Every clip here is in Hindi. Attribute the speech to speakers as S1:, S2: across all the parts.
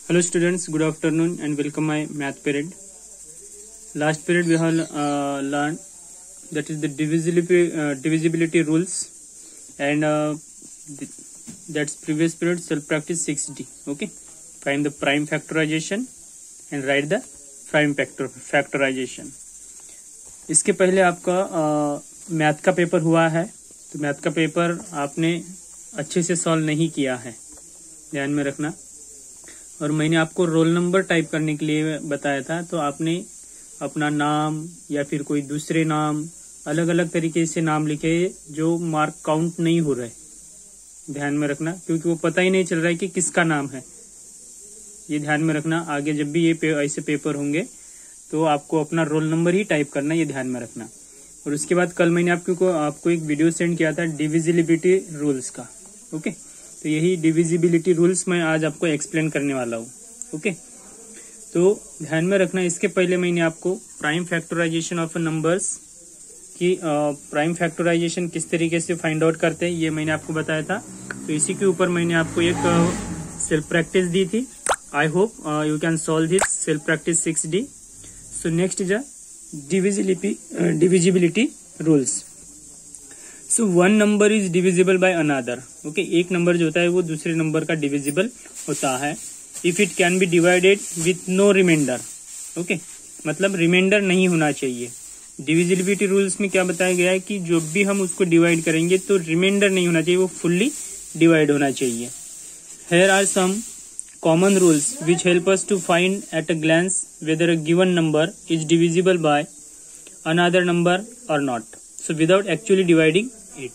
S1: Hello students, good afternoon and welcome my math period. Last period we have learned that is the divisibility rules and that's previous period self practice 6D. Okay, find the prime factorization and write the prime factorization. इसके पहले आपका मैथ का पेपर हुआ है, तो मैथ का पेपर आपने अच्छे से सॉल्व नहीं किया है, ध्यान में रखना। और मैंने आपको रोल नंबर टाइप करने के लिए बताया था, तो आपने अपना नाम या फिर कोई दूसरे नाम अलग अलग तरीके से नाम लिखे जो मार्क काउंट नहीं हो रहे, ध्यान में रखना, क्योंकि वो पता ही नहीं चल रहा है कि किसका नाम है। ये ध्यान में रखना, आगे जब भी ये ऐसे पेपर होंगे तो आपको अपना रोल नंबर ही टाइप करना, ये ध्यान में रखना। और उसके बाद कल मैंने आपको एक वीडियो सेंड किया था डिविजिबिलिटी रूल्स का। ओके, तो यही डिविजिबिलिटी रूल्स मैं आज आपको एक्सप्लेन करने वाला हूँ। ओके, तो ध्यान में रखना। इसके पहले मैंने आपको प्राइम फैक्टराइजेशन ऑफ नंबर्स की प्राइम फैक्टराइजेशन किस तरीके से फाइंड आउट करते हैं ये मैंने आपको बताया था। तो इसी के ऊपर मैंने आपको एक सेल्फ प्रैक्टिस दी थी। I hope you can solve this self practice 6D। So next is divisibility rules. So one number is divisible by another. Okay, एक नंबर जो होता है वो दूसरे नंबर का डिविजिबल होता है if it can be divided with no remainder. Okay, मतलब रिमाइंडर नहीं होना चाहिए। डिविजिबिलिटी रूल्स में क्या बताया गया है कि जो भी हम उसको डिवाइड करेंगे तो रिमाइंडर नहीं होना चाहिए, वो फुल्ली डिवाइड होना चाहिए। Here are some common rules which help us to find at a glance whether a given number is divisible by another number or not, so without actually dividing it.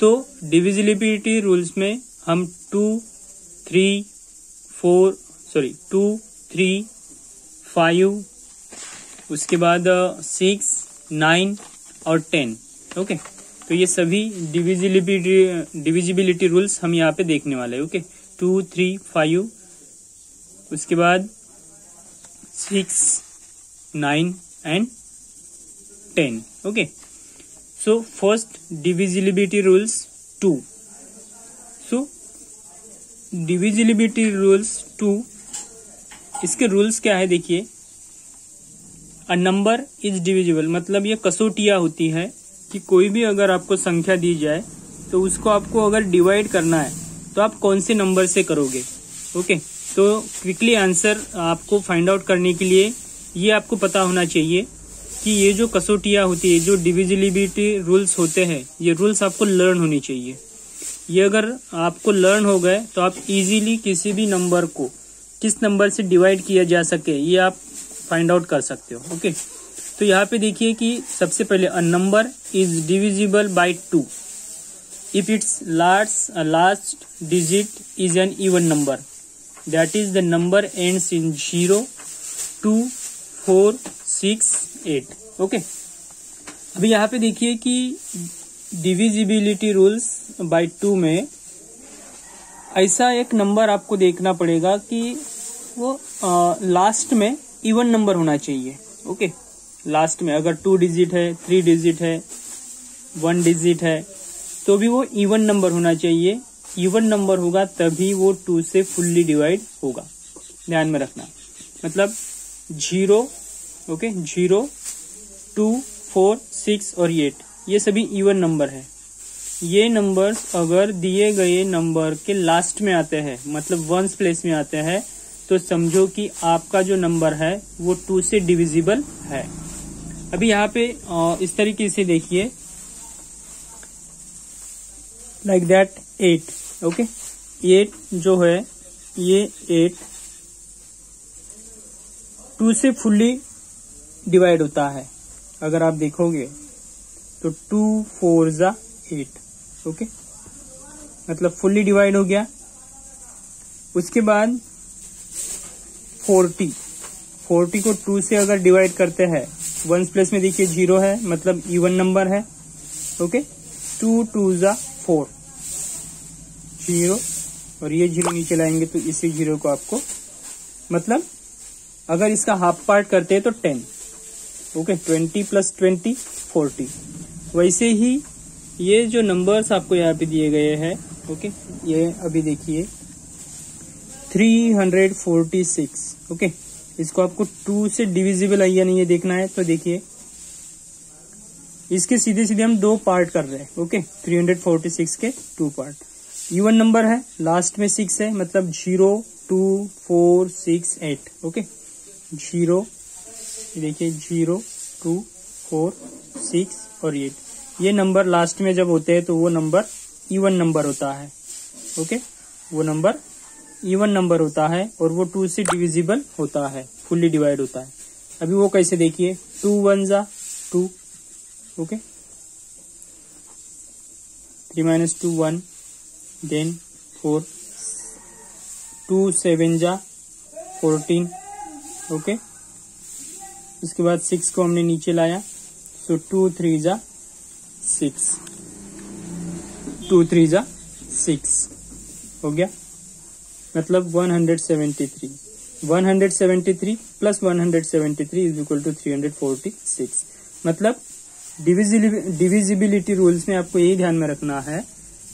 S1: तो डिविजिबिलिटी रूल्स में हम 2, 3, 5, उसके बाद 6, 9 और 10। ओके, तो ये सभी डिविजिबिलिटी रूल्स हम यहाँ पे देखने वाले हैं। ओके, 2, 3, 5, उसके बाद 6, 9 and 10। Okay, so first divisibility rules 2. so divisibility rules 2, इसके रूल्स क्या है देखिए। अ नंबर इज डिविजिबल, मतलब ये कसौटिया होती है कि कोई भी अगर आपको संख्या दी जाए तो उसको आपको अगर डिवाइड करना है तो आप कौन से नंबर से करोगे। ओके, तो क्विकली आंसर आपको फाइंड आउट करने के लिए ये आपको पता होना चाहिए कि ये जो कसौटियां होती है, जो डिविजिबिलिटी रूल्स होते हैं, ये रूल्स आपको लर्न होनी चाहिए। ये अगर आपको लर्न हो गए तो आप इजीली किसी भी नंबर को किस नंबर से डिवाइड किया जा सके ये आप फाइंड आउट कर सकते हो। ओके, तो यहाँ पे देखिए कि सबसे पहले अ number is divisible by 2 if it's last digit is an even number, that is the number ends in 0, 2, 4, 6, 8। Okay, अभी यहाँ पे देखिए कि डिविजिबिलिटी रूल्स बाय 2 में ऐसा एक नंबर आपको देखना पड़ेगा कि वो लास्ट में इवन नंबर होना चाहिए। ओके, लास्ट में अगर 2 डिजिट है, 3 डिजिट है, 1 डिजिट है, तो भी वो इवन नंबर होना चाहिए। इवन नंबर होगा तभी वो 2 से फुल्ली डिवाइड होगा, ध्यान में रखना। मतलब 0, ओके, 0, 2, 4, 6 और 8 ये सभी इवन नंबर है। ये नंबर्स अगर दिए गए नंबर के लास्ट में आते हैं, मतलब वंस प्लेस में आते हैं, तो समझो कि आपका जो नंबर है वो 2 से डिविजिबल है। अभी यहाँ पे इस तरीके से देखिए, लाइक दैट 8। ओके, 8 जो है ये 8 2 से फुल्ली डिवाइड होता है। अगर आप देखोगे तो 2, 4 जा 8। ओके, मतलब फुल्ली डिवाइड हो गया। उसके बाद 40 को 2 से अगर डिवाइड करते हैं, वंस प्लेस में देखिए 0 है, मतलब इवन नंबर है। ओके, 2, 2 जा 4, 0 और ये 0 नीचे लाएंगे तो इसी 0 को आपको, मतलब अगर इसका हाफ पार्ट करते हैं तो 10। ओके, 20 + 20 40। वैसे ही ये जो नंबर्स आपको यहाँ पे दिए गए हैं, ओके, ये अभी देखिए 346। ओके, इसको आपको 2 से डिविजिबल है या नहीं ये देखना है। तो देखिए इसके सीधे सीधे हम 2 पार्ट कर रहे हैं। ओके, 346 के 2 पार्ट। इवन नंबर है, लास्ट में 6 है, मतलब 0 2 4 6 8। ओके, 0 देखिए 0 2 4 6 और 8, ये नंबर लास्ट में जब होते हैं तो वो नंबर इवन नंबर होता है। ओके, वो नंबर इवन नंबर होता है और वो 2 से डिविजिबल होता है, फुल्ली डिवाइड होता है। अभी वो कैसे देखिए, 2 1 जा 2। ओके, 3 minus 2 1, देन 4, 2 7 जा 14। ओके, इसके बाद 6 को हमने नीचे लाया, सो 2 3 जा 6, 2 3 जा 6 हो गया, मतलब 173। 173 प्लस 173 इज इक्वल टू 346। मतलब डिविजिबिलिटी रूल्स में आपको यही ध्यान में रखना है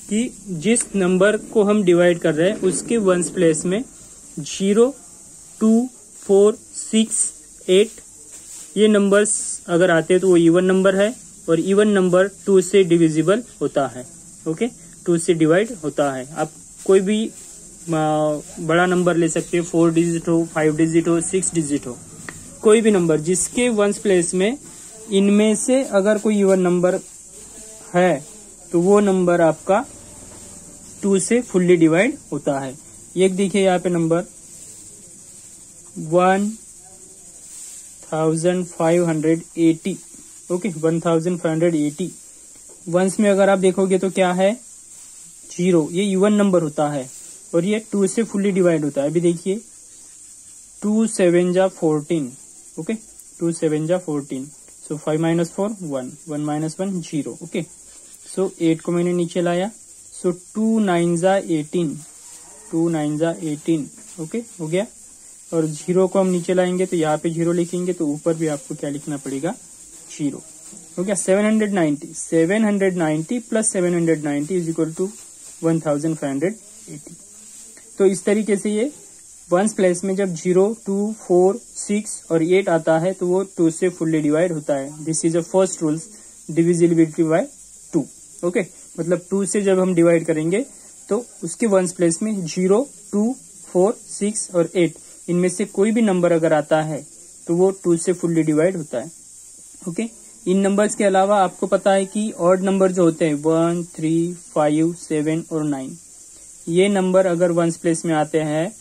S1: कि जिस नंबर को हम डिवाइड कर रहे हैं उसके वंस प्लेस में 0 2 4 6 8 ये नंबर्स अगर आते हैं तो वो इवन नंबर है, और इवन नंबर 2 से डिविजिबल होता है। ओके, 2 से डिवाइड होता है। आप कोई भी बड़ा नंबर ले सकते हो, 4 डिजिट हो, 5 डिजिट हो, 6 डिजिट हो, कोई भी नंबर जिसके वंस प्लेस में इनमें से अगर कोई इवन नंबर है तो वो नंबर आपका 2 से फुल्ली डिवाइड होता है। एक देखिए यहाँ पे नंबर 1580। ओके, 1580 वंस में अगर आप देखोगे तो क्या है, 0, ये इवन नंबर होता है और ये 2 से फुल्ली डिवाइड होता है। अभी देखिए 2 7 जा 14। ओके, 2 7 जा 14, सो 5 minus 4 1, 1 minus 1 0। ओके, सो 8 को मैंने नीचे लाया, सो 2 9 जा 18, 2 9 जा 18। ओके, हो गया, और 0 को हम नीचे लाएंगे तो यहाँ पे 0 लिखेंगे तो ऊपर भी आपको क्या लिखना पड़ेगा, 0। हो गया, 790। 790 प्लस 790 इज इक्वल टू 1580। तो इस तरीके से ये वंस प्लेस में जब 0 2 4 6 और 8 आता है तो वो 2 से फुल्ली डिवाइड होता है। This is a first rules, divisibility bye 2। Okay, मतलब 2 से जब हम डिवाइड करेंगे तो उसके वंस प्लेस में 0 2 4 6 और 8 इनमें से कोई भी नंबर अगर आता है तो वो 2 से फुल्ली डिवाइड होता है। ओके, इन नंबर्स के अलावा आपको पता है कि ऑड नंबर जो होते हैं 1 3 5 7 और 9, ये नंबर अगर वंस प्लेस में आते हैं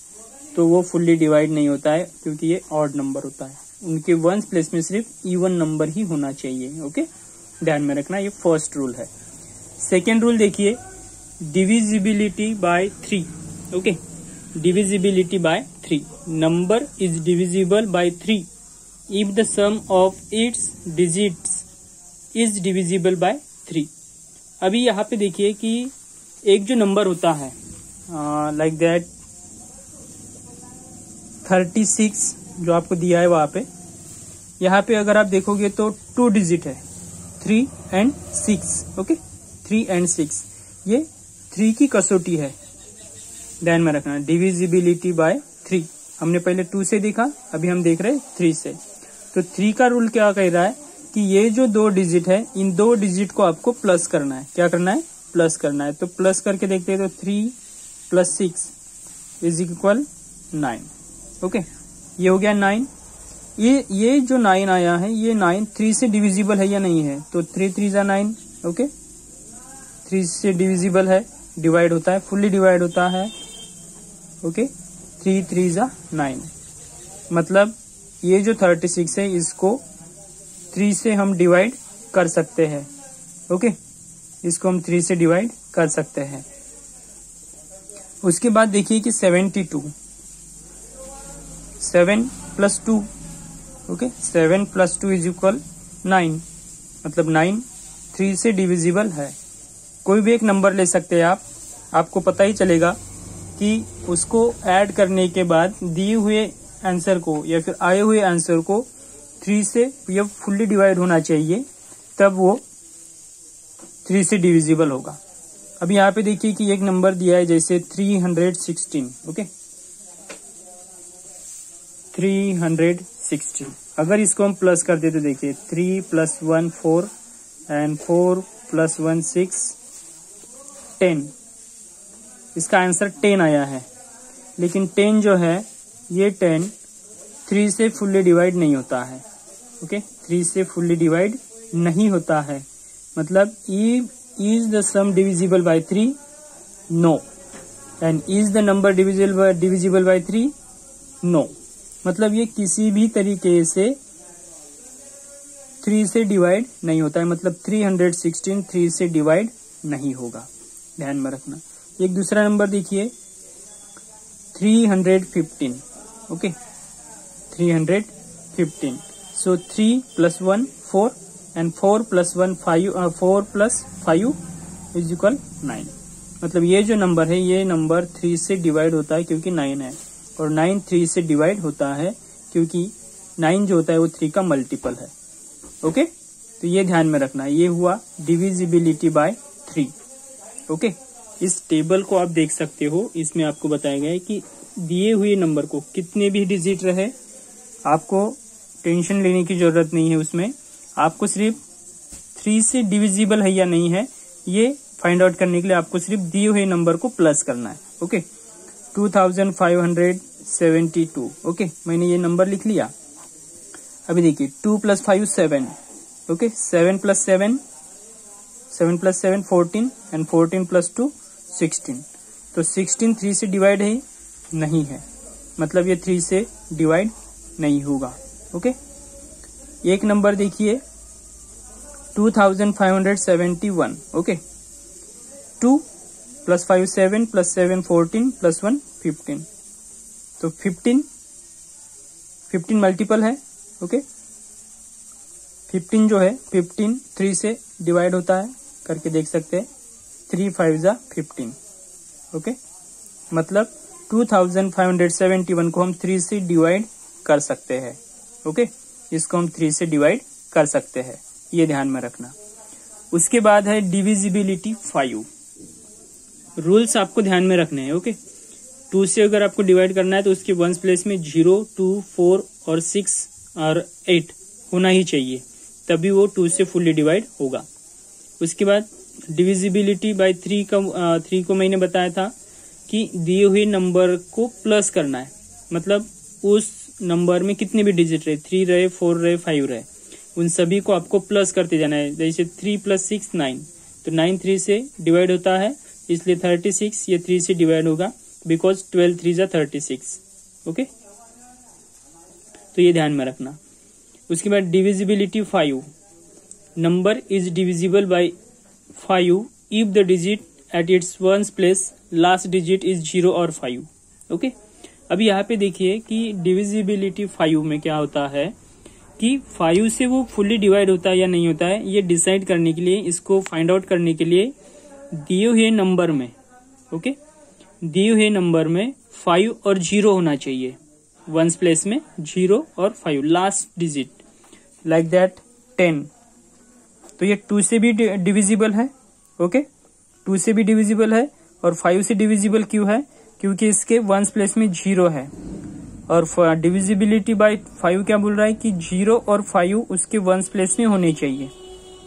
S1: तो वो फुल्ली डिवाइड नहीं होता है क्योंकि ये ऑड नंबर होता है। उनके वंस प्लेस में सिर्फ इवन नंबर ही होना चाहिए। ओके, ध्यान में रखना, ये फर्स्ट रूल है। सेकेंड रूल देखिए, divisibility by 3। Okay, divisibility by 3, number is divisible by 3 if the sum of its digits is divisible by 3। अभी यहाँ पे देखिए कि एक जो नंबर होता है लाइक दैट 36 जो आपको दिया है वहां पे, यहाँ पे अगर आप देखोगे तो 2 डिजिट है, 3 and 6। ओके, 3 and 6 ये 3 की कसौटी है, ध्यान में रखना। डिविजिबिलिटी बाय 3 हमने पहले 2 से देखा, अभी हम देख रहे हैं 3 से। तो 3 का रूल क्या कह रहा है कि ये जो 2 डिजिट है इन 2 डिजिट को आपको प्लस करना है। क्या करना है, प्लस करना है। तो प्लस करके देखते हैं तो 3 + 6 इज इक्वल 9। ओके, ये हो गया 9। ये जो 9 आया है ये 9 3 से डिविजिबल है या नहीं है, तो 3 3 जा 9। ओके, 3 से डिविजिबल है, डिवाइड होता है, फुल्ली डिवाइड होता है। ओके, 3 3 जा 9, मतलब ये जो 36 है इसको 3 से हम डिवाइड कर सकते हैं। ओके, इसको हम 3 से डिवाइड कर सकते हैं। उसके बाद देखिए कि 72, 7 + 2। ओके, 7 + 2 इज इक्वल 9, मतलब 9 3 से डिविजिबल है। कोई भी एक नंबर ले सकते हैं आप, आपको पता ही चलेगा कि उसको ऐड करने के बाद दिए हुए आंसर को या फिर आए हुए आंसर को 3 से या फुल्ली डिवाइड होना चाहिए, तब वो 3 से डिविजिबल होगा। अब यहाँ पे देखिए कि एक नंबर दिया है जैसे 316। ओके, 360। अगर इसको हम प्लस कर दे तो देखिए 3 + 1 4 एंड 4 + 1 6 10। इसका आंसर 10 आया है। लेकिन 10 जो है ये 10 3 से फुल्ली डिवाइड नहीं होता है। ओके, 3 से फुल्ली डिवाइड नहीं होता है। मतलब is the sum divisible by 3? No. And is the number divisible by 3? No. मतलब ये किसी भी तरीके से 3 से डिवाइड नहीं होता है। मतलब 316 3 से डिवाइड नहीं होगा, ध्यान में रखना। एक दूसरा नंबर देखिए 315। ओके, 315। So 3 + 1 4 and 4 + 1 5 4 + 5 = 9। मतलब ये जो नंबर है ये नंबर 3 से डिवाइड होता है क्योंकि 9 है, और 9 3 से डिवाइड होता है क्योंकि 9 जो होता है वो 3 का मल्टीपल है। ओके, तो ये ध्यान में रखना। ये हुआ डिविजिबिलिटी बाय 3। ओके, इस टेबल को आप देख सकते हो। इसमें आपको बताया गया है कि दिए हुए नंबर को कितने भी डिजिट रहे आपको टेंशन लेने की जरूरत नहीं है। उसमें आपको सिर्फ 3 से डिविजिबल है या नहीं है ये फाइंड आउट करने के लिए आपको सिर्फ दिए हुए नंबर को प्लस करना है। ओके, 2572। ओके, मैंने ये नंबर लिख लिया। अभी देखिए 2 + 5 7। Okay, 7 + 7 14 and 14 + 2 16। तो 16 3 से डिवाइड है नहीं है, मतलब ये 3 से डिवाइड नहीं होगा। ओके, एक नंबर देखिए 2571। ओके, 2 + 5 7 + 7 14 + 1 15। तो 15 मल्टीपल है। ओके, 15 जो है 15 3 से डिवाइड होता है, करके देख सकते हैं। 3 5 = 15। ओके, मतलब 2571 को हम 3 से डिवाइड कर सकते हैं। ओके, इसको हम 3 से डिवाइड कर सकते हैं, ये ध्यान में रखना। उसके बाद है डिविजिबिलिटी 5। रूल्स आपको ध्यान में रखने हैं। ओके, 2 से अगर आपको डिवाइड करना है तो उसके वंस प्लेस में 0 2 4 और 6 और 8 होना ही चाहिए, तभी वो 2 से फुल्ली डिवाइड होगा। उसके बाद डिविजिबिलिटी बाय 3 को मैंने बताया था कि दिए हुए नंबर को प्लस करना है। मतलब उस नंबर में कितने भी डिजिट रहे, 3 रहे 4 रहे 5 रहे, उन सभी को आपको प्लस करते जाना है। जैसे 3 + 6 9, तो 9 3 से डिवाइड होता है, इसलिए 36 ये 3 से डिवाइड होगा, बिकॉज 12 3 = 36। ओके, तो ये ध्यान में रखना। उसके बाद divisibility 5। Number is divisible by 5 if the digit at its ones place last digit is 0 और 5। ओके, अभी यहाँ पे देखिए कि डिविजिबिलिटी 5 में क्या होता है कि 5 से वो फुल्ली डिवाइड होता है या नहीं होता है, ये डिसाइड करने के लिए, इसको फाइंड आउट करने के लिए दिए हुए नंबर में, ओके, दिए हुए नंबर में 5 और 0 होना चाहिए। वंस प्लेस में 0 और 5 लास्ट डिजिट, लाइक दैट 10। तो ये 2 से भी डिविजिबल है। ओके, 2 से भी डिविजिबल है और 5 से डिविजिबल क्यों है? क्योंकि इसके वंस प्लेस में 0 है। और डिविजिबिलिटी बाय 5 क्या बोल रहा है कि 0 और 5 उसके वंस प्लेस में होने चाहिए,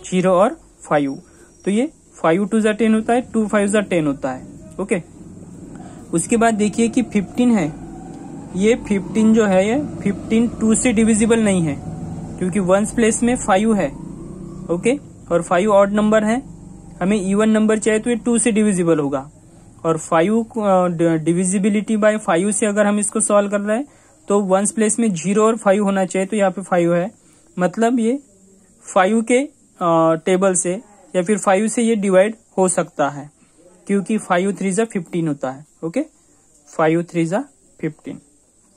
S1: 0 और 5। तो ये 5 2 = 10 होता है, 2 5 = 10 होता है। ओके, उसके बाद देखिए कि 15 है। ये 15 जो है ये 15 2 से डिविजिबल नहीं है क्योंकि वंस प्लेस में 5 है। ओके, और 5 ऑड नंबर है, हमें इवन नंबर चाहिए तो ये 2 से डिविजिबल होगा। और 5 डिविजिबिलिटी बाय 5 से अगर हम इसको सॉल्व कर रहे हैं तो वंस प्लेस में 0 और 5 होना चाहिए, तो यहाँ पे 5 है। मतलब ये 5 के टेबल से या फिर 5 से ये डिवाइड हो सकता है क्योंकि 5 3 = 15 होता है। ओके, 5 3 = 15,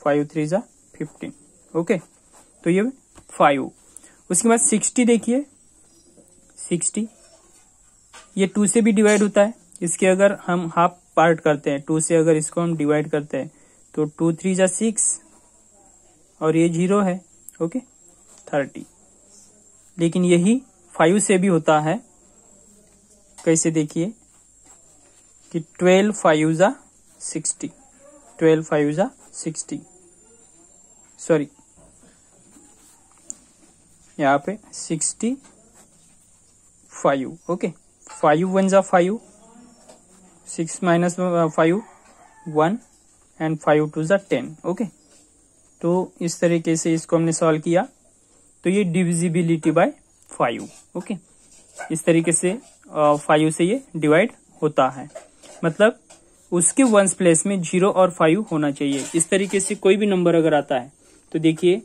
S1: 5 3 = 15। ओके, तो ये 5। उसके बाद 60 देखिए, 60 ये 2 से भी डिवाइड होता है। इसके अगर हम हाफ पार्ट करते हैं, 2 से अगर इसको हम डिवाइड करते हैं तो 2 3 = 6 और ये 0 है। ओके, 30। लेकिन यही 5 से भी होता है। कैसे देखिए कि 12 5 = 60, 12 5 = 60। सॉरी यहाँ पे 65। ओके, 5 1 जा 5, 6 माइनस 5 1 एंड 5 2 जा 10। ओके, तो इस तरीके से इसको हमने सॉल्व किया, तो ये डिविजिबिलिटी बाय 5। ओके, इस तरीके से 5 से ये डिवाइड होता है, मतलब उसके वंस प्लेस में 0 और 5 होना चाहिए। इस तरीके से कोई भी नंबर अगर आता है तो देखिए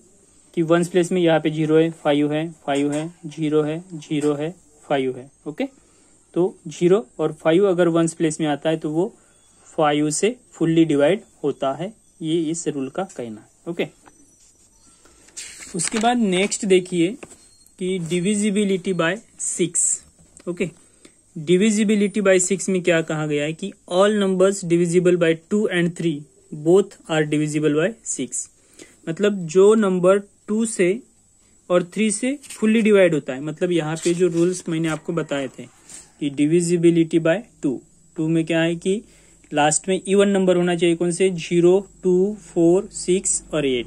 S1: कि वंस प्लेस में यहाँ पे 0 है, 5 है, 5 है, 0 है, 0 है, 5 है। ओके, तो 0 और 5 अगर वंस प्लेस में आता है तो वो 5 से फुल्ली डिवाइड होता है, ये इस रूल का कहना है। ओके, उसके बाद नेक्स्ट देखिए कि divisibility by 6। Okay, divisibility by 6 में क्या कहा गया है कि all numbers divisible by 2 and 3 both are divisible by 6। मतलब जो नंबर 2 से और 3 से फुल्ली डिवाइड होता है, मतलब यहाँ पे जो रूल्स मैंने आपको बताए थे कि डिविजिबिलिटी बाय 2 में क्या है कि लास्ट में इवन नंबर होना चाहिए, कौन से 0 2 4 6 और 8।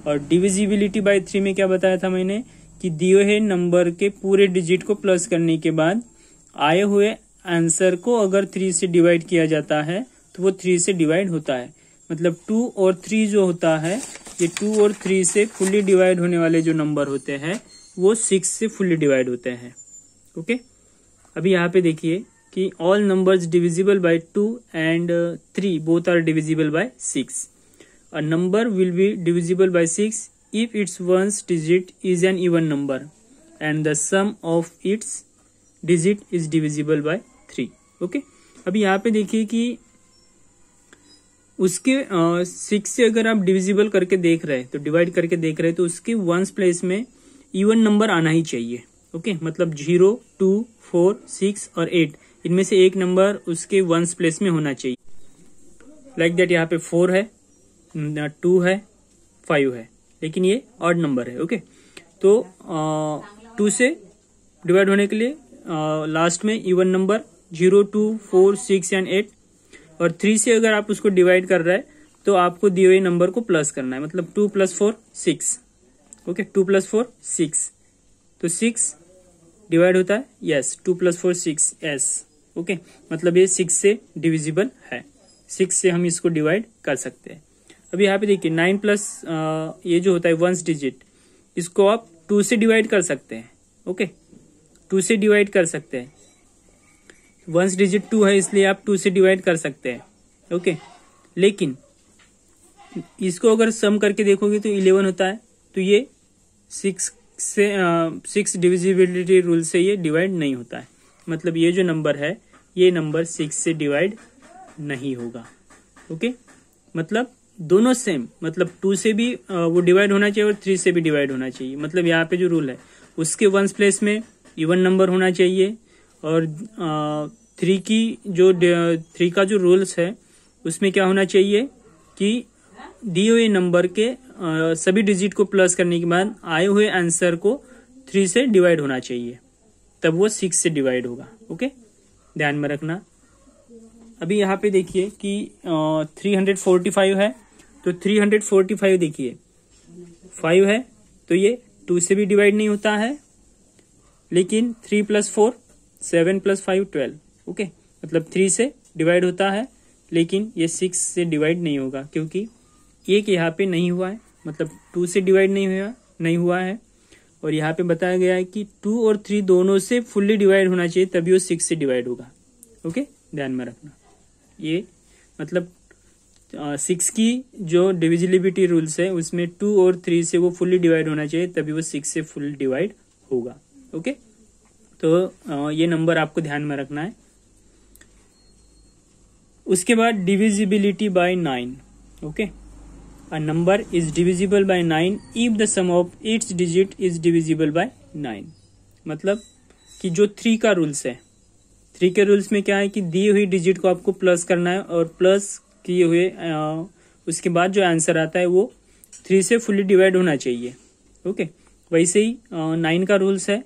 S1: और डिविजिबिलिटी बाय 3 में क्या बताया था मैंने कि दिए हुए नंबर के पूरे डिजिट को प्लस करने के बाद आए हुए आंसर को अगर 3 से डिवाइड किया जाता है तो वो 3 से डिवाइड होता है। मतलब 2 और 3 जो होता है, ये 2 और 3 से फुल्ली डिवाइड होने वाले जो नंबर होते हैं वो 6 से फुल्ली डिवाइड होते हैं। ओके, अभी यहाँ पे देखिए कि all numbers divisible by 2 and 3 both are divisible by 6। A number will be divisible by 6 if its ones digit is an even number and the sum of its digit is divisible by 3। Okay, अभी यहाँ पे देखिए कि उसके 6 से अगर आप डिविजिबल करके देख रहे हैं, तो डिवाइड करके देख रहे हैं, तो उसके वंस प्लेस में इवन नंबर आना ही चाहिए। ओके, मतलब 0 2 4 6 और 8 इनमें से एक नंबर उसके वंस प्लेस में होना चाहिए। लाइक दैट यहाँ पे 4 है, 2 है, 5 है, लेकिन ये ऑड नंबर है। ओके, तो 2 से डिवाइड होने के लिए लास्ट में इवन नंबर 0 2 4 6 एंड 8, और 3 से अगर आप उसको डिवाइड कर रहे हैं तो आपको दिए हुए नंबर को प्लस करना है, मतलब 2 + 4 6। ओके, 2 + 4 6, तो 6 डिवाइड होता है, यस 2 + 4 6 s। ओके, मतलब ये 6 से डिविजिबल है, 6 से हम इसको डिवाइड कर सकते हैं। अभी यहाँ पे देखिए 9 प्लस ये जो होता है वंस डिजिट, इसको आप 2 से डिवाइड कर सकते हैं। ओके, 2 से डिवाइड कर सकते हैं, वंस डिजिट 2 है इसलिए आप 2 से डिवाइड कर सकते हैं। ओके, लेकिन इसको अगर सम करके देखोगे तो 11 होता है, तो ये 6 डिविजिबिलिटी रूल से ये डिवाइड नहीं होता है। मतलब ये जो नंबर है ये नंबर 6 से डिवाइड नहीं होगा। ओके, मतलब दोनों सेम, मतलब 2 से भी वो डिवाइड होना चाहिए और 3 से भी डिवाइड होना चाहिए। मतलब यहाँ पे जो रूल है उसके वंस प्लेस में इवन नंबर होना चाहिए, और 3 का जो रूल्स है उसमें क्या होना चाहिए कि दिए हुए नंबर के सभी डिजिट को प्लस करने के बाद आए हुए आंसर को 3 से डिवाइड होना चाहिए, तब वो 6 से डिवाइड होगा। ओके, ध्यान में रखना। अभी यहाँ पे देखिए कि 345 है, तो 345 देखिए 5 है, तो ये 2 से भी डिवाइड नहीं होता है, लेकिन 3 + 4 7 + 5 12। ओके, मतलब 3 से डिवाइड होता है, लेकिन ये 6 से डिवाइड नहीं होगा क्योंकि एक यहाँ पे नहीं हुआ है, मतलब 2 से डिवाइड नहीं हुआ है। और यहाँ पे बताया गया है कि 2 और 3 दोनों से फुल्ली डिवाइड होना चाहिए, तभी वो 6 से डिवाइड होगा। ओके, ध्यान में रखना। ये मतलब 6 की जो डिविजिबिलिटी रूल्स है उसमें 2 और 3 से वो फुल्ली डिवाइड होना चाहिए, तभी वो 6 से फुल डिवाइड होगा। ओके, तो ये नंबर आपको ध्यान में रखना है। उसके बाद divisibility by 9। Okay, a number is divisible by 9 if the sum of its digit is divisible by 9। मतलब कि जो 3 का रूल्स है, 3 के रूल्स में क्या है कि दी हुई डिजिट को आपको प्लस करना है, और प्लस किए हुए उसके बाद जो आंसर आता है वो 3 से फुल्ली डिवाइड होना चाहिए। ओके, वैसे ही 9 का रूल्स है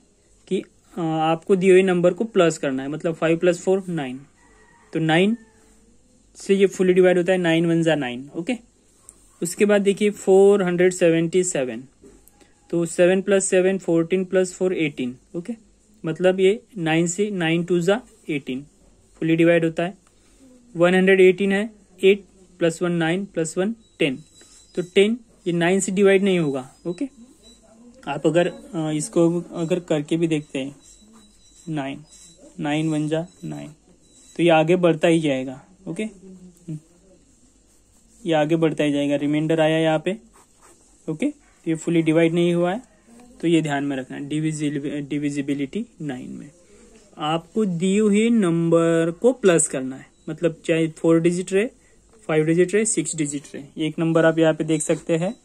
S1: कि आपको दिए हुए नंबर को प्लस करना है, मतलब 5 + 4 9, तो 9 से ये फुल्ली डिवाइड होता है, 9 1 जा 9। ओके, उसके बाद देखिए 477, तो 7 + 7 14 + 4 18, ओके। मतलब ये 9 से 9 2 जा 18 फुली डिवाइड होता है। 118 है, 8 + 1 9 + 1 10, तो 10 ये 9 से डिवाइड नहीं होगा, ओके। आप अगर इसको अगर करके भी देखते हैं 9 9 1 जा 9, तो ये आगे बढ़ता ही जाएगा, ओके। ये आगे बढ़ता ही जाएगा, रिमाइंडर आया यहाँ पे, ओके। ये फुली डिवाइड नहीं हुआ है, तो ये ध्यान में रखना। डिविजिबिलिटी 9 में आपको दिए हुए नंबर को प्लस करना है, मतलब चाहे 4 डिजिट रहे, 5 डिजिट रहे, 6 डिजिट रहे। एक नंबर आप यहाँ पे देख सकते हैं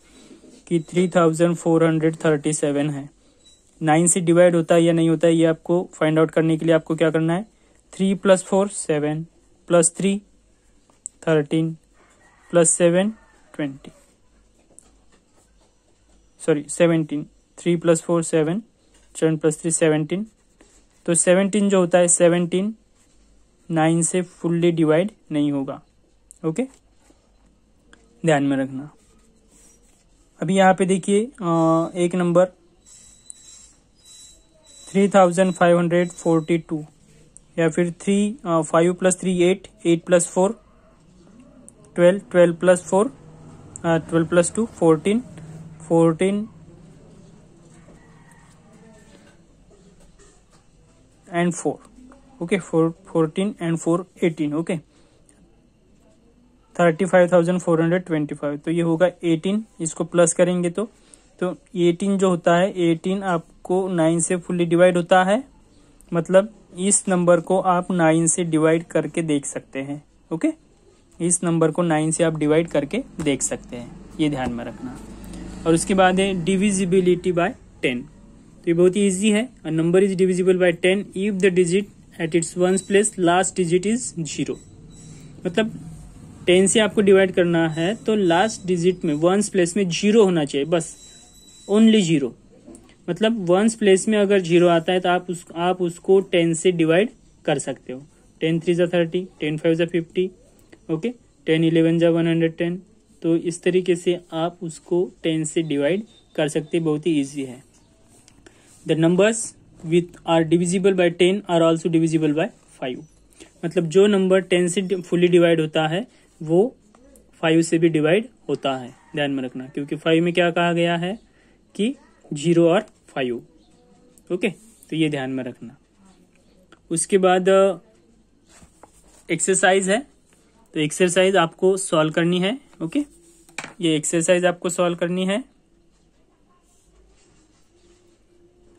S1: कि 3437 है। 9 से डिवाइड होता है या नहीं होता है, ये आपको फाइंड आउट करने के लिए आपको क्या करना है, 3 + 4 7 + 3 13 + 7 20, सॉरी 17, 3 + 4 7 7 + 3 17, तो 17 जो होता है 17 9 से फुल्ली डिवाइड नहीं होगा, ओके। ध्यान में रखना। अभी यहाँ पे देखिए एक नंबर 3542, या फिर 5 + 3 8 8 + 4 12 12 + 4 12 + 2 14 14 and 4, ओके। 14 and 4 18, okay. 35,425, तो ये होगा 18। इसको प्लस करेंगे तो 18 जो होता है, 18 आपको 9 से फुल्ली डिवाइड होता है, मतलब इस नंबर को आप 9 से डिवाइड करके देख सकते हैं, ओके। इस नंबर को 9 से आप डिवाइड करके देख सकते हैं, ये ध्यान में रखना। और उसके बाद है डिविजिबिलिटी बाय 10, तो ये बहुत ही इजी है। अ number is divisible by 10 if the digit at its ones place last digit is 0। मतलब 10 से आपको डिवाइड करना है तो लास्ट डिजिट में वंस प्लेस में 0 होना चाहिए, बस ओनली 0। मतलब वंस प्लेस में अगर 0 आता है तो आप उसको 10 से डिवाइड कर सकते हो। 10 3 जा 30, 10 5 जा 50, ओके। 10 11 जा 110, तो इस तरीके से आप उसको 10 से डिवाइड कर सकते, बहुत ही ईजी है। The numbers with are divisible by 10 are also divisible by 5। मतलब जो नंबर 10 से फुली डिवाइड होता है वो 5 से भी डिवाइड होता है, ध्यान में रखना। क्योंकि 5 में क्या कहा गया है कि 0 और 5, ओके। तो ये ध्यान में रखना। उसके बाद एक्सरसाइज है, तो एक्सरसाइज आपको सॉल्व करनी है, ओके। ये एक्सरसाइज आपको सॉल्व करनी है,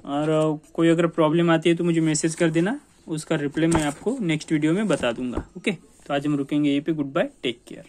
S1: और कोई अगर प्रॉब्लम आती है तो मुझे मैसेज कर देना, उसका रिप्लाई मैं आपको नेक्स्ट वीडियो में बता दूंगा, ओके। तो आज हम रुकेंगे यहीं पे। Goodbye, take care.